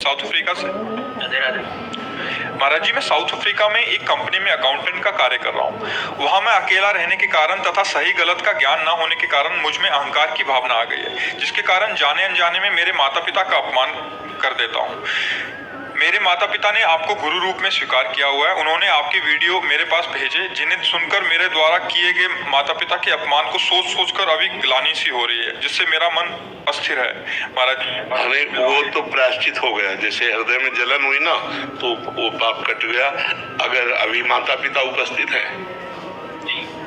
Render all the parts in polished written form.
South Africa से। राधे राधे। महाराज जी, मैं south Africa में एक कंपनी में अकाउंटेंट का कार्य कर रहा हूँ। वहाँ मैं अकेला रहने के कारण तथा सही गलत का ज्ञान न होने के कारण मुझ में अहंकार की भावना आ गई है, जिसके कारण जाने अनजाने में मेरे माता पिता का अपमान कर देता हूँ। मेरे माता पिता ने आपको गुरु रूप में स्वीकार किया हुआ है। उन्होंने आपके वीडियो मेरे पास भेजे, जिन्हें सुनकर मेरे द्वारा किए गए माता पिता के अपमान को सोच सोचकर अभी ग्लानि सी हो रही है, जिससे मेरा मन अस्थिर है। महाराज अरे वो तो प्रायश्चित हो गया, जैसे हृदय में जलन हुई ना तो वो पाप कट गया। अगर अभी माता पिता उपस्थित है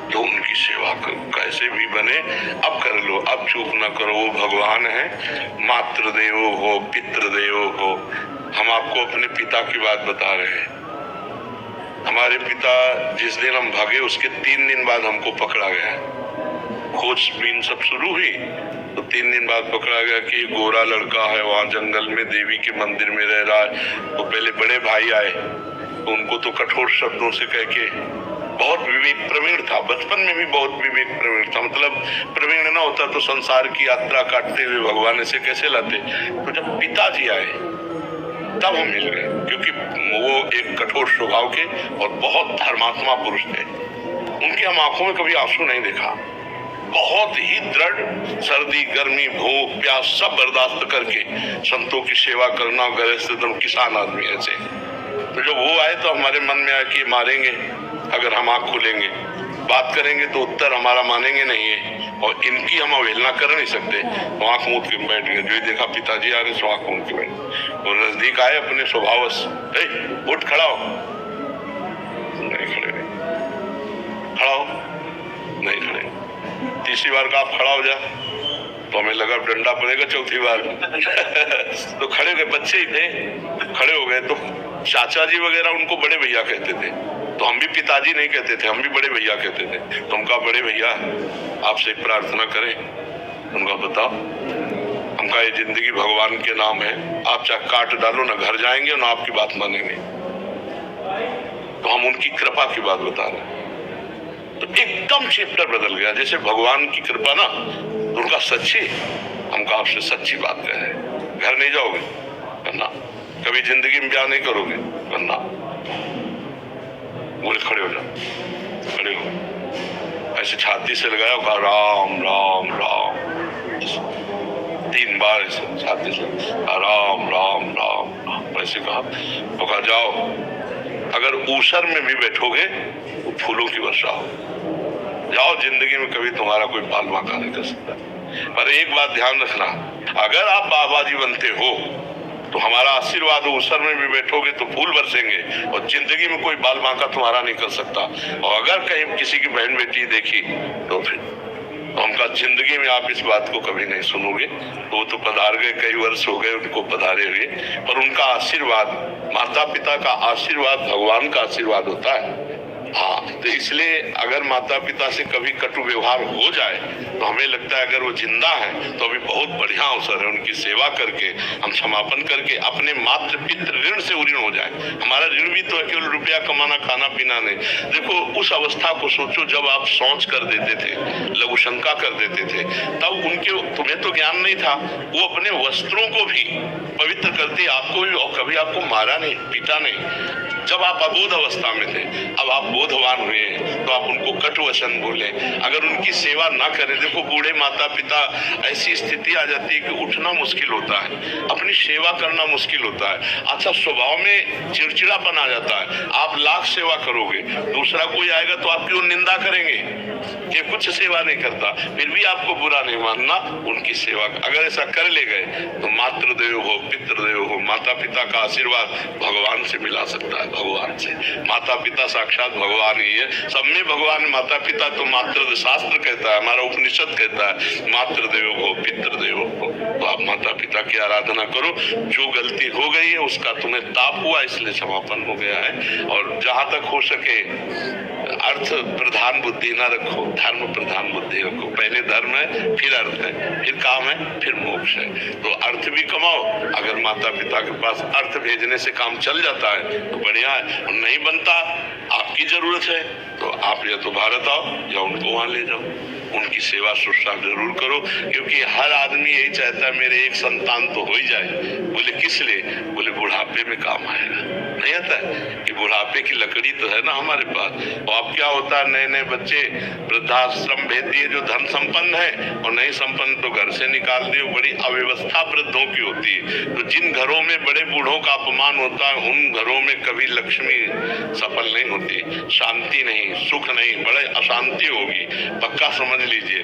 तो उनकी सेवा करो, कैसे भी बने अब कर लो, अब चूक ना करो। वो भगवान है, मातृदेव हो पितृदेव हो। हम आपको अपने पिता की बात बता रहे हैं। हमारे पिता जिस दिन हम भागे उसके 3 दिन बाद हमको पकड़ा गया। खोजबीन सब शुरू हुई तो 3 दिन बाद पकड़ा गया कि गोरा लड़का है, वहाँ जंगल में देवी के मंदिर में रह रहा है। तो पहले बड़े भाई आए तो उनको तो कठोर शब्दों से कह के, बहुत विवेक प्रवीण था, बचपन में भी बहुत विवेक प्रवीण था। मतलब प्रवीण ना होता तो संसार की यात्रा काटते हुए भगवान ऐसे कैसे लाते। तो जब पिताजी आए तब हम मिल गए, क्योंकि वो एक कठोर स्वभाव के और बहुत धर्मात्मा पुरुष थे। उनकी हम आंखों में कभी आंसू नहीं देखा। बहुत ही दृढ़, सर्दी गर्मी भूख प्यास सब बर्दाश्त करके संतों की सेवा करना, गृहस्थ किसान आदमी ऐसे। तो जब वो आए तो हमारे मन में आया कि मारेंगे अगर हम आँख खोलेंगे, बात करेंगे तो उत्तर हमारा मानेंगे नहीं है, और इनकी हम अवहेलना कर नहीं सकते। तो आँख मूंद के बैठ गए। जो देखा पिताजी आ रहे सो आँख मूंद के बैठ। और नजदीक आए अपने स्वभावश, उठ खड़ा हो, नहीं खड़े नहीं, खड़ा हो, नहीं खड़े। तीसरी बार का आप खड़ा हो जा तो हमें लगा डंडा पड़ेगा, चौथी बार तो खड़े हो गए। बच्चे ही थे, खड़े हो गए। तो चाचा जी वगैरह उनको बड़े भैया कहते थे, तो हम भी पिताजी नहीं कहते थे, हम भी बड़े भैया कहते थे। तो उनका बड़े भैया आपसे एक प्रार्थना करें। उनका बताओ, हमका ये जिंदगी भगवान के नाम है, आप चाहे काट डालो ना घर जाएंगे ना आपकी बात मानेंगे। तो हम उनकी कृपा की बात बता रहे हैं। तो एकदम चैप्टर बदल गया, जैसे भगवान की कृपा ना उनका सच्ची, हमका आपसे सच्ची बात कहे। घर नहीं जाओगे करना, कभी जिंदगी में ब्याह नहीं करोगे करना। बोले खड़े हो जाओ, खड़े हो, ऐसे छाती से लगाया, कहा राम राम राम 3 बार ऐसे छाती से, राम राम राम ऐसे कहा। तो कहा जाओ, अगर ऊसर में भी बैठोगे तो फूलों की वर्षा हो। जाओ, जिंदगी में कभी तुम्हारा कोई बाल बांका नहीं कर सकता। पर एक बात ध्यान रखना, अगर आप बाबा जी बनते हो तो हमारा आशीर्वाद ऊसर में भी बैठोगे तो फूल बरसेंगे, और जिंदगी में कोई बाल बांका तुम्हारा नहीं कर सकता। और अगर कहीं किसी की बहन बेटी देखी तो फिर तो हमका जिंदगी में आप इस बात को कभी नहीं सुनोगे। तो वो तो पधार गए, कई वर्ष हो गए उनको पधारे हुए, पर उनका आशीर्वाद, माता पिता का आशीर्वाद भगवान का आशीर्वाद होता है। हाँ, तो इसलिए अगर माता पिता से कभी कटु व्यवहार हो जाए तो हमें लगता है अगर वो जिंदा है तो अभी बहुत बढ़िया अवसर है उनकी सेवा करके हम क्षमापन करके अपने मातृ पितृ ऋण से ऋण हो जाए। हमारा ऋण भी तो है केवल रुपया कमाना, खाना पीना नहीं। देखो उस अवस्था को सोचो जब आप शौच कर देते थे, लघु शंका कर देते थे, तब उनके, तुम्हें तो ज्ञान नहीं था, वो अपने वस्त्रों को भी पवित्र करते, आपको भी, और कभी आपको मारा नहीं, पीटा नहीं। जब आप अबोध अवस्था में थे, अब आप बोधवान हुए तो आप उनको कटु वचन बोले, अगर उनकी सेवा ना करें। देखो बूढ़े माता पिता ऐसी स्थिति आ जाती है कि उठना मुश्किल होता है, अपनी सेवा करना मुश्किल होता है। अच्छा, स्वभाव में चिड़चिड़ापन आ जाता है। आप लाख सेवा करोगे, दूसरा कोई आएगा तो आपकी वो निंदा करेंगे कि कुछ सेवा नहीं करता, फिर भी आपको बुरा नहीं मानना, उनकी सेवा। अगर ऐसा कर ले गए तो मातृदेव हो पितृदेव हो, माता पिता का आशीर्वाद भगवान से मिला सकता है। भगवान से, माता पिता साक्षात भगवान ही है। सब में भगवान, माता पिता तो मातृ शास्त्र कहता है, हमारा उपनिषद कहता है मातृदेव हो पितृदेव हो। तो आप माता पिता की आराधना करो। जो गलती हो गई है उसका तुम्हें ताप हुआ, इसलिए समापन हो गया है। और जहां तक हो सके अर्थ प्रधान बुद्धि ना रखो, धर्म प्रधान बुद्धि रखो। पहले धर्म है, फिर अर्थ है, फिर काम है, फिर मोक्ष है। तो अर्थ भी कमाओ। अगर माता पिता के पास अर्थ भेजने से काम चल जाता है तो बढ़िया है, नहीं बनता, आपकी जरूरत है तो आप या तो भारत आओ या उनको वहां ले जाओ। उनकी सेवा शुश्रूषा जरूर करो, क्योंकि हर आदमी यही चाहता है मेरे एक संतान तो हो ही जाए। बोले किस लिए? बोले बुढ़ापे में काम आएगा। नहीं आता है कि बुढ़ापे की लकड़ी तो है ना हमारे पास। और अब क्या होता है, नए नए बच्चे वृद्धाश्रम भेज दिए जो धन संपन्न है, और नहीं संपन्न तो घर से निकाल दिए। बड़ी अव्यवस्था वृद्धों की होती है। तो जिन घरों में बड़े बूढ़ों का अपमान होता है, उन घरों में कभी लक्ष्मी सफल नहीं होती, शांति नहीं, सुख नहीं, बड़े अशांति होगी, पक्का समझ लीजिए।